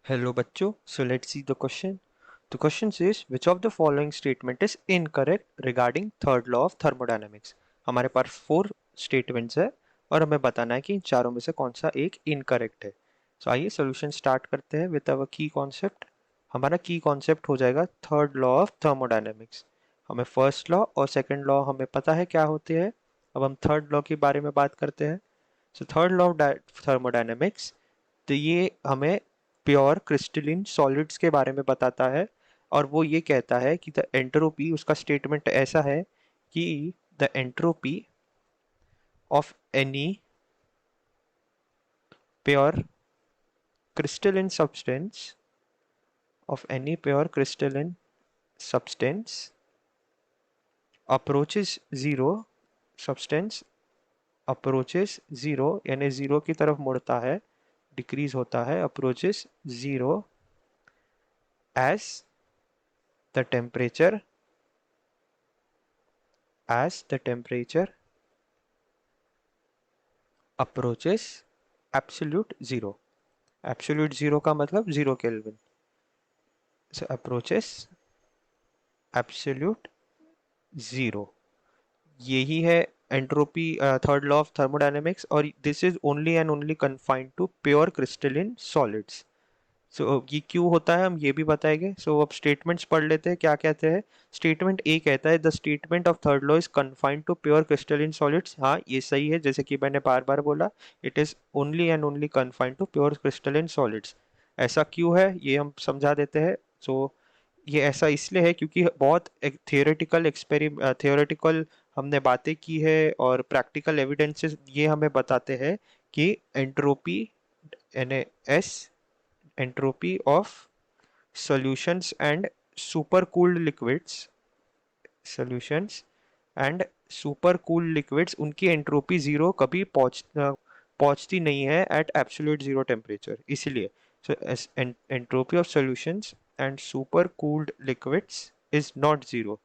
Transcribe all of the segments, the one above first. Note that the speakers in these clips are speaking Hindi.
Hello बच्चों, so let's see the question. The question says which of the following statement is incorrect regarding third law of thermodynamics. हमारे पास 4 statements है और हमें बताना है कि इन चारों में से कौन सा एक incorrect है. So आइए solution start करते हैं with our key concept. हमारा key concept हो जाएगा third law of thermodynamics. हमें first law और second law हमें पता है क्या होते हैं. अब हम third law के बारे में बात करते हैं. So third law of thermodynamics, तो ये हमें प्योर क्रिस्टलिन सॉलिड्स के बारे में बताता है और वो ये कहता है कि द एंट्रोपी, उसका स्टेटमेंट ऐसा है कि the entropy of any pure crystalline substance approaches zero, substance approaches zero यानी जीरो की तरफ मुड़ता है, डिक्रीज होता है, approaches zero as the temperature approaches absolute zero. Absolute zero का मतलब 0 kelvin. so approaches absolute zero. यही है entropy, third law of thermodynamics, और this is only and only confined to pure crystalline solids. So ये क्यों होता है हम ये भी बताएंगे. सो अब स्टेटमेंट्स पढ़ लेते हैं क्या कहते हैं. स्टेटमेंट ए कहता है the statement of third law is confined to pure crystalline solids. हाँ, ये सही है, जैसे कि मैंने बार बार बोला, it is only and only confined to pure crystalline solids. ऐसा क्यों है ये हम समझा देते हैं. सो ये ऐसा इसलिए है क्योंकि बहुत थियोरेटिकल हमने बातें की है और प्रैक्टिकल एविडेंसेस ये हमें बताते हैं कि एंट्रोपी, यानी S, entropy of solutions and supercooled liquids, उनकी एंट्रोपी जीरो कभी पहुंचती नहीं है एट एब्सोल्यूट जीरो टेम्परेचर. इसलिए so entropy of solutions and supercooled liquids is not zero.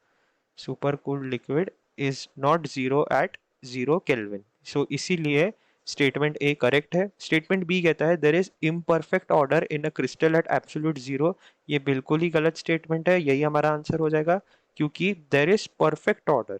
Supercooled liquid is not zero at 0 kelvin. So इसीलिए स्टेटमेंट ए करेक्ट है. स्टेटमेंट बी कहता है there is imperfect order in a crystal at absolute zero. ये बिल्कुल ही गलत स्टेटमेंट है, यही हमारा आंसर हो जाएगा, क्योंकि there is perfect order,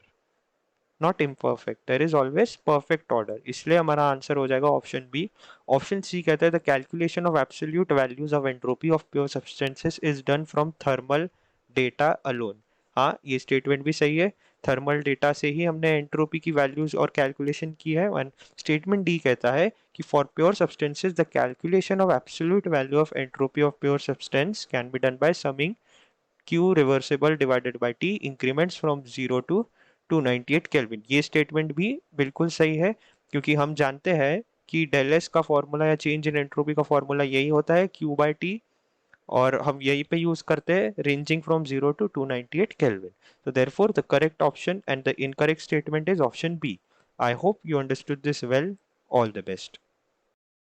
not imperfect. There is always perfect order, इसलिए हमारा आंसर हो जाएगा ऑप्शन बी. ऑप्शन सी कहता है the calculation of absolute values of entropy of pure substances is done from thermal data alone. हाँ, ये स्टेटमेंट भी सही है, थर्मल डेटा से ही हमने एंट्रोपी की वैल्यूज और कैलकुलेशन की है. एंड स्टेटमेंट डी कहता है कि for pure substances the calculation of absolute value of entropy of pure substance can be done by summing Q reversible divided by T increments from 0 to 298 kelvin. ये स्टेटमेंट भी बिल्कुल सही है, क्योंकि हम जानते हैं कि डेल एस का फॉर्मूला या चेंज इन एंट्रोपी का फॉर्मूला यही होता है Q by T, और हम यही पे यूज करते हैं ranging from 0 to 298 kelvin. So therefore the correct option and the incorrect statement is option B. I hope you understood this well. All the best.